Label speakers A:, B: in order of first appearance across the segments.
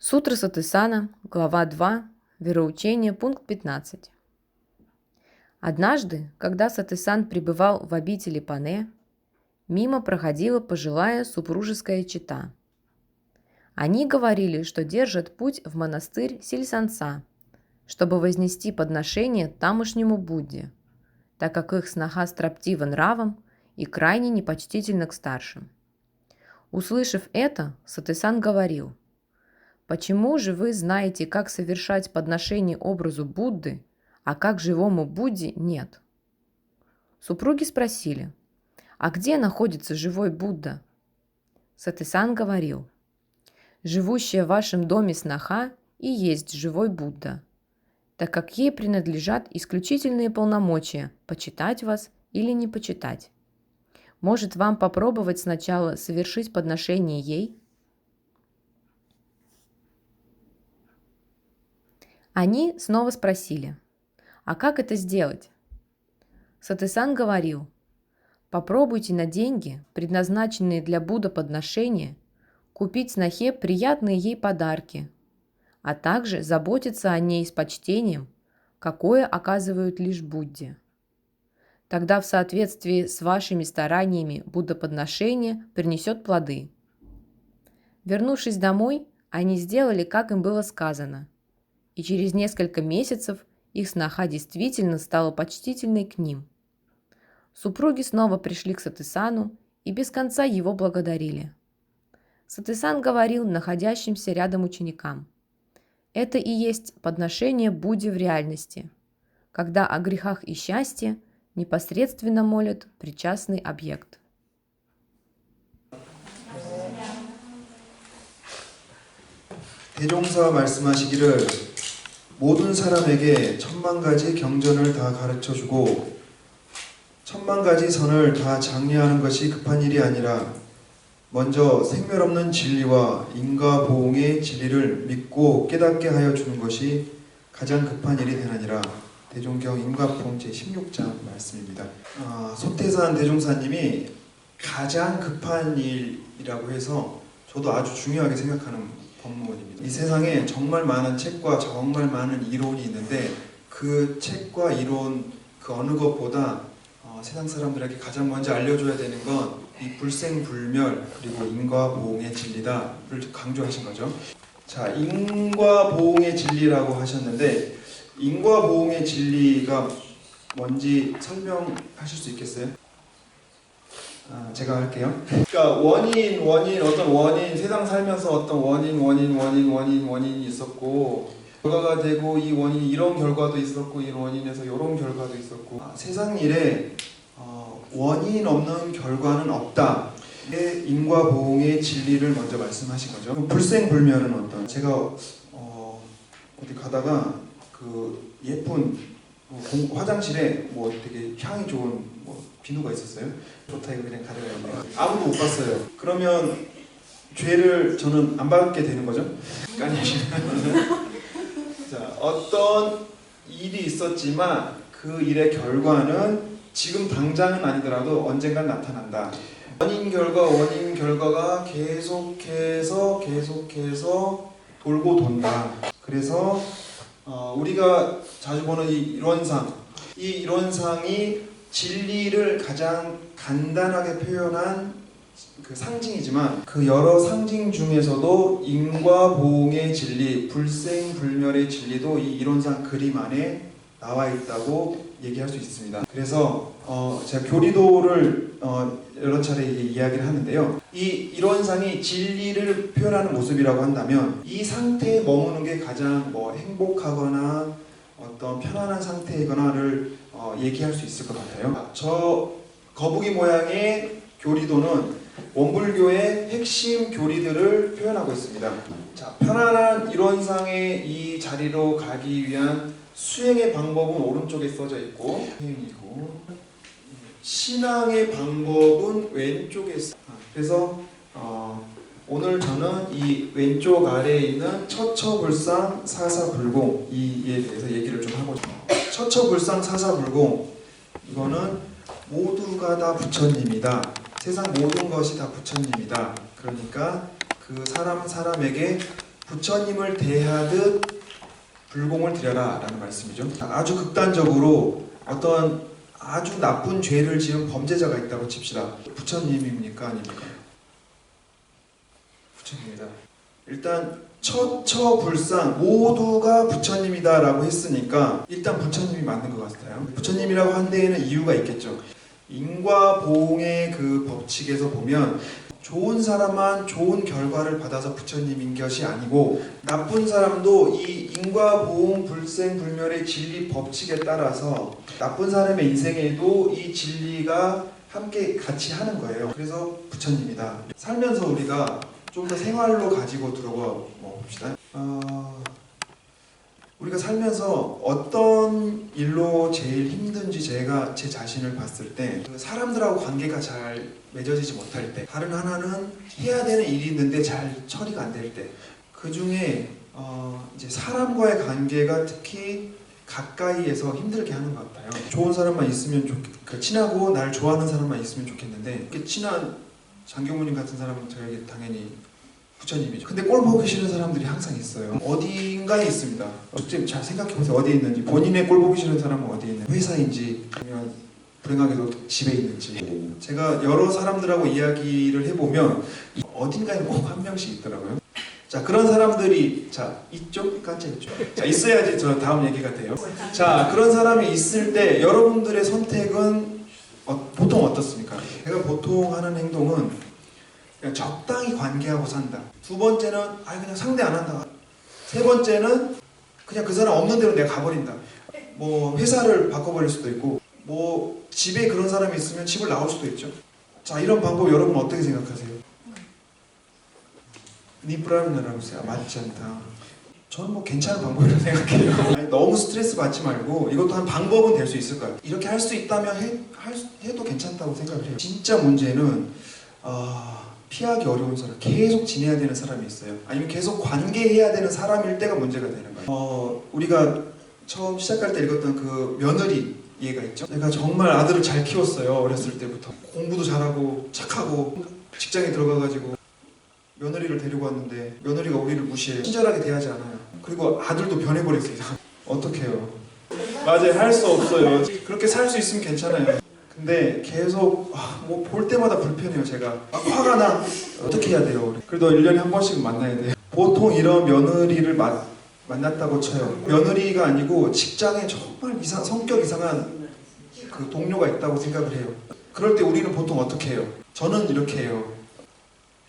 A: Сутра Сатисана, глава 2, вероучение, пункт 15. Однажды, когда Сатисан пребывал в обители Пане, мимо проходила пожилая супружеская чета. Они говорили, что держат путь в монастырь Сильсанса, чтобы вознести подношение тамошнему Будде, так как их сноха строптива нравом и крайне непочтительна к старшим. Услышав это, Сатисан говорил: «Почему же вы знаете, как совершать подношение образу Будды, а как живому Будде нет?» Супруги спросили: «А где находится живой Будда?» Сатисан говорил: «Живущая в вашем доме сноха и есть живой Будда, так как ей принадлежат исключительные полномочия почитать вас или не почитать. Может, вам попробовать сначала совершить подношение ей?» Они снова спросили: «А как это сделать?» Сатисан говорил: «Попробуйте на деньги, предназначенные для Будды подношения, купить снохе приятные ей подарки, а также заботиться о ней с почтением, какое оказывают лишь Будде. Тогда в соответствии с вашими стараниями Будда подношение принесет плоды». Вернувшись домой, они сделали, как им было сказано, и через несколько месяцев их сноха действительно стала почтительной к ним. Супруги снова пришли к Сатисану и без конца его благодарили. Сатисан говорил находящимся рядом ученикам: «Это и есть подношение Будде в реальности, когда о грехах и счастье непосредственно молит причастный объект».
B: 대종사 말씀하시기를 모든 사람에게 천만 가지 경전을 다 가르쳐주고 천만 가지 선을 다 장려하는 것이 급한 일이 아니라 먼저 생멸 없는 진리와 인과 보응의 진리를 믿고 깨닫게 하여 주는 것이 가장 급한 일이 되나니라. 대종경 인과보응 제16장 말씀입니다. 소태산 대종사님이 가장 급한 일이라고 해서 저도 아주 중요하게 생각하는 법문입니다. 이 세상에 정말 많은 책과 정말 많은 이론이 있는데 그 책과 이론 그 어느 것보다 세상 사람들에게 가장 먼저 알려줘야 되는 건 이 불생불멸 그리고 인과보응의 진리다를 강조하신 거죠. 자, 인과보응의 진리라고 하셨는데 인과보응의 진리가 뭔지 설명하실 수 있겠어요? 제가 할게요. 그러니까 어떤 원인, 세상 살면서 어떤 원인이 있었고 결과가 되고 이 원인이 이런 결과도 있었고 이 원인에서 이런 결과도 있었고 세상 일에 원인 없는 결과는 없다. 이게 인과보응의 진리를 먼저 말씀하신 거죠. 불생불멸은 어떤? 제가 어디 가다가 그 예쁜 화장실에 뭐 되게 향이 좋은 비누가 있었어요. 좋다 이거 그냥 가져가요. 아무도 못 봤어요. 그러면 죄를 저는 안 받게 되는 거죠. 자, 어떤 일이 있었지만 그 일의 결과는 지금 당장은 아니더라도 언젠간 나타난다. 원인 결과가 계속해서 돌고 돈다. 그래서 우리가 자주 보는 이 이론상이 진리를 가장 간단하게 표현한 그 상징이지만 그 여러 상징 중에서도 인과보응의 진리, 불생불멸의 진리도 이 이론상 그림 안에 나와 있다고 얘기할 수 있습니다. 그래서 제가 교리도를 여러 차례 이야기를 하는데요. 이 이론상이 진리를 표현하는 모습이라고 한다면 이 상태에 머무는 게 가장 행복하거나 어떤 편안한 상태이거나를 얘기할 수 있을 것 같아요. 저 거북이 모양의 교리도는 원불교의 핵심 교리들을 표현하고 있습니다. 자, 편안한 이론상의 이 자리로 가기 위한 수행의 방법은 오른쪽에 써져 있고 수행이고 신앙의 방법은 왼쪽에 그래서 오늘 저는 이 왼쪽 아래에 있는 처처불상 사사불공 이에 대해서 얘기를 좀 하고 싶어요. 처처불상 사사불공 이거는 모두가 다 부처님이다. 세상 모든 것이 다 부처님이다. 그러니까 그 사람에게 부처님을 대하듯 불공을 드려라 라는 말씀이죠. 아주 극단적으로 어떤 아주 나쁜 죄를 지은 범죄자가 있다고 칩시다. 부처님입니까? 아닙니까? 부처님입니다. 일단 처처불상 모두가 부처님이다 라고 했으니까 일단 부처님이 맞는 것 같아요. 부처님이라고 한 데에는 이유가 있겠죠. 인과보응의 그 법칙에서 보면 좋은 사람만 좋은 결과를 받아서 부처님인 것이 아니고 나쁜 사람도 이 인과보응 불생불멸의 진리 법칙에 따라서 나쁜 사람의 인생에도 이 진리가 함께 같이 하는 거예요. 그래서 부처님이다. 살면서 우리가 좀 더 생활로 가지고 들어가 봅시다. 우리가 살면서 어떤 일로 제일 힘든지 제가 제 자신을 봤을 때 사람들하고 관계가 잘 맺어지지 못할 때, 다른 하나는 해야 되는 일이 있는데 잘 처리가 안 될 때, 그 중에 이제 사람과의 관계가 특히 가까이에서 힘들게 하는 것 같아요. 좋은 사람만 있으면 친하고 날 좋아하는 사람만 있으면 좋겠는데 친한 장교무님 같은 사람은 저에게 당연히 부처님이죠. 근데 꼴 보기 싫은 사람들이 항상 있어요. 어딘가에 있습니다. 좀 잘 생각해보세요. 어디에 있는지. 본인의 꼴 보기 싫은 사람은 어디에 있는지. 회사인지 아니면 불행하게도 집에 있는지. 제가 여러 사람들하고 이야기를 해보면 어딘가에 꼭 한 명씩 있더라고요. 자, 그런 사람들이 있죠? 자, 있어야지 저 다음 얘기가 돼요. 자, 그런 사람이 있을 때 여러분들의 선택은 보통 어떻습니까? 제가 보통 하는 행동은 그냥 적당히 관계하고 산다. 두 번째는 그냥 상대 안 한다. 세 번째는 그냥 그 사람 없는 대로 내가 가버린다. 뭐 회사를 바꿔버릴 수도 있고 뭐 집에 그런 사람이 있으면 집을 나올 수도 있죠. 자, 이런 방법 여러분 어떻게 생각하세요? 니브라르나라고 했어요. 맞지 않다. 저는 뭐 괜찮은 방법이라고 생각해요. 너무 스트레스 받지 말고 이것도 한 방법은 될 수 있을 거예요. 이렇게 할 수 있다면 해도 괜찮다고 생각을 해요. 진짜 문제는 피하기 어려운 사람, 계속 지내야 되는 사람이 있어요. 아니면 계속 관계해야 되는 사람일 때가 문제가 되는 거예요. 우리가 처음 시작할 때 읽었던 그 며느리 얘가 있죠. 내가 정말 아들을 잘 키웠어요. 어렸을 때부터 공부도 잘하고 착하고 직장에 들어가가지고 며느리를 데리고 왔는데 며느리가 우리를 무시해. 친절하게 대하지 않아요. 그리고 아들도 변해버렸어요. 어떻게 해요? 맞아요. 할 수 없어요. 그렇게 살 수 있으면 괜찮아요. 근데 계속 뭐 볼 때마다 불편해요. 제가 화가 나. 어떻게 해야 돼요? 그래도 1년에 한 번씩은 만나야 돼요. 보통 이런 며느리를 만났다고 쳐요. 며느리가 아니고 직장에 정말 성격 이상한 그 동료가 있다고 생각을 해요. 그럴 때 우리는 보통 어떻게 해요? 저는 이렇게 해요.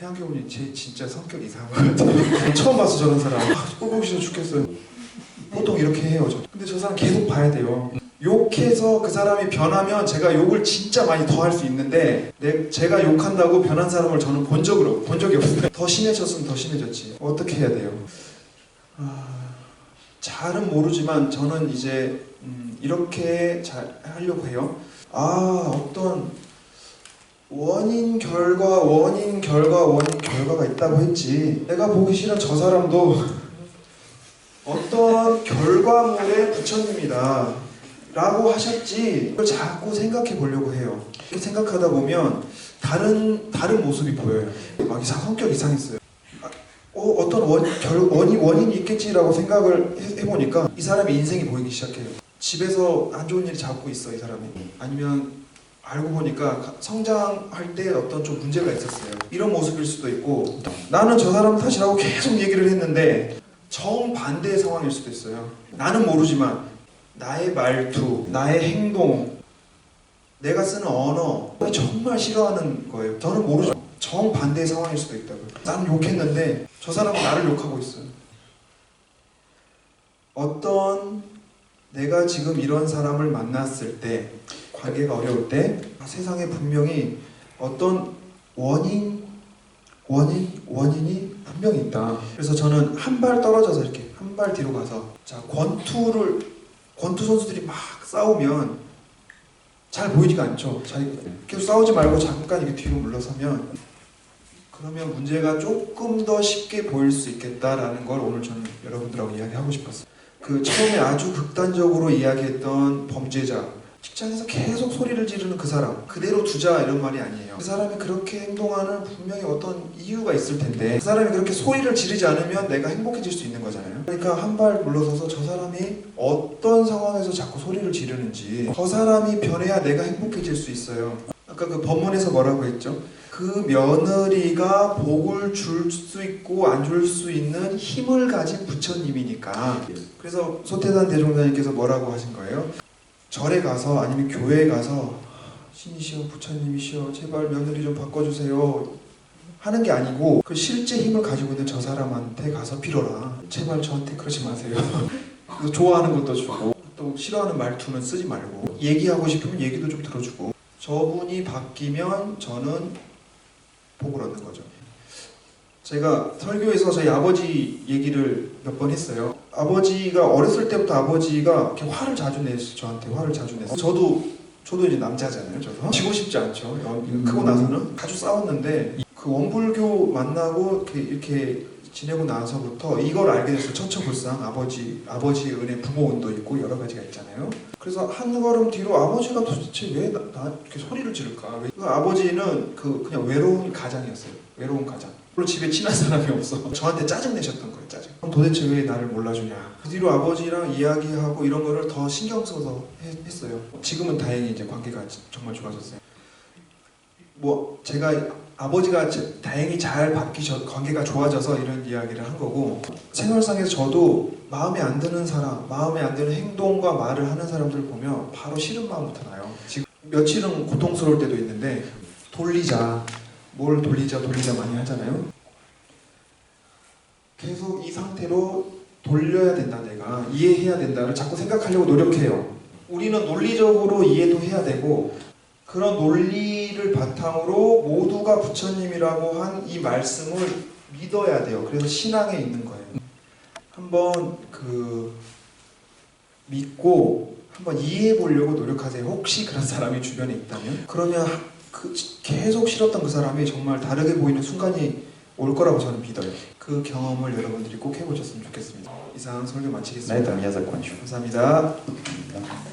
B: 혜안교우님 쟤 진짜 성격 이상한 것 같아요. 처음 봤어 저런 사람. 꼴 보기 싫어 죽겠어요. 보통 이렇게 해요. 근데 저 사람 계속 봐야 돼요. 욕해서 그 사람이 변하면 제가 욕을 진짜 많이 더 할 수 있는데 제가 욕한다고 변한 사람을 저는 본 적이 없어요. 더 심해졌으면 더 심해졌지. 어떻게 해야 돼요? 잘은 모르지만 저는 이제 이렇게 잘 하려고 해요. 어떤 원인 결과가 있다고 했지. 내가 보기 싫은 저 사람도 어떤 결과물의 부처님이다 라고 하셨지. 그걸 자꾸 생각해 보려고 해요. 생각하다 보면 다른 모습이 보여요. 막 성격 이상했어요. 어떤 원인이 있겠지라고 생각을 해보니까 이 사람의 인생이 보이기 시작해요. 집에서 안 좋은 일이 자꾸 있어 이 사람이. 아니면 알고 보니까 성장할 때 어떤 좀 문제가 있었어요. 이런 모습일 수도 있고, 나는 저 사람 탓이라고 계속 얘기를 했는데 정반대의 상황일 수도 있어요. 나는 모르지만 나의 말투, 나의 행동, 내가 쓰는 언어 정말 싫어하는 거예요. 저는 모르죠. 정반대의 상황일 수도 있다고요. 나는 욕했는데 저 사람은 나를 욕하고 있어요. 어떤 내가 지금 이런 사람을 만났을 때, 관계가 어려울 때 세상에 분명히 어떤 원인이 분명히 있다. 그래서 저는 한 발 떨어져서 이렇게 한 발 뒤로 가서 권투 선수들이 막 싸우면 잘 보이지가 않죠. 계속 싸우지 말고 잠깐 이렇게 뒤로 물러서면 그러면 문제가 조금 더 쉽게 보일 수 있겠다라는 걸 오늘 저는 여러분들하고 이야기하고 싶었어요. 그 처음에 아주 극단적으로 이야기했던 범죄자, 직장에서 계속 소리를 지르는 그 사람 그대로 두자 이런 말이 아니에요. 그 사람이 그렇게 행동하는 분명히 어떤 이유가 있을 텐데 그 사람이 그렇게 소리를 지르지 않으면 내가 행복해질 수 있는 거잖아요. 그러니까 한 발 물러서서 저 사람이 어떤 상황에서 자꾸 소리를 지르는지 저 사람이 변해야 내가 행복해질 수 있어요. 아까 그 본문에서 뭐라고 했죠? 그 며느리가 복을 줄 수 있고 안 줄 수 있는 힘을 가진 부처님이니까. 그래서 소태산 대종사님께서 뭐라고 하신 거예요? 절에 가서 아니면 교회에 가서 신이시여 부처님이시여 제발 며느리 좀 바꿔주세요 하는 게 아니고 그 실제 힘을 가지고 있는 저 사람한테 가서 빌어라. 제발 저한테 그러지 마세요. 그래서 좋아하는 것도 주고 또 싫어하는 말투는 쓰지 말고 얘기하고 싶으면 얘기도 좀 들어주고 저분이 바뀌면 저는 복을 얻는 거죠. 제가 설교에서 저희 아버지 얘기를 몇 번 했어요. 아버지가 어렸을 때부터 아버지가 이렇게 화를 자주 냈어요. 저한테 화를 자주 냈어요. 저도 이제 남자잖아요. 저도 지고 싶지 않죠. 크고 나서는 자주 싸웠는데 그 원불교 만나고 이렇게 지내고 나서부터 이걸 알게 됐어요. 처처불상 아버지의 은혜 부모운도 있고 여러 가지가 있잖아요. 그래서 한 걸음 뒤로 아버지가 도대체 왜 나 이렇게 소리를 지를까? 아버지는 그냥 외로운 가장이었어요. 외로운 가장. 물론 집에 친한 사람이 없어. 저한테 짜증 내셨던 거예요. 짜증. 그럼 도대체 왜 나를 몰라주냐? 그 뒤로 아버지랑 이야기하고 이런 거를 더 신경 써서 했어요. 지금은 다행히 이제 관계가 정말 좋아졌어요. 뭐 제가 아버지가 다행히 잘 관계가 좋아져서 이런 이야기를 한 거고 생활상에서 저도 마음에 안 드는 사람, 마음에 안 드는 행동과 말을 하는 사람들을 보면 바로 싫은 마음부터 나요. 지금 며칠은 고통스러울 때도 있는데 돌리자, 뭘 돌리자 많이 하잖아요. 계속 이 상태로 돌려야 된다, 내가 이해해야 된다를 자꾸 생각하려고 노력해요. 우리는 논리적으로 이해도 해야 되고 그런 논리를 바탕으로 모두가 부처님이라고 한 이 말씀을 믿어야 돼요. 그래서 신앙에 있는 거예요. 한번 믿고 한번 이해해 보려고 노력하세요. 혹시 그런 사람이 주변에 있다면. 그러면 계속 싫었던 그 사람이 정말 다르게 보이는 순간이 올 거라고 저는 믿어요. 그 경험을 여러분들이 꼭 해보셨으면 좋겠습니다. 이상 설교 마치겠습니다.
C: На этом я закончу.
B: 감사합니다.
C: Да.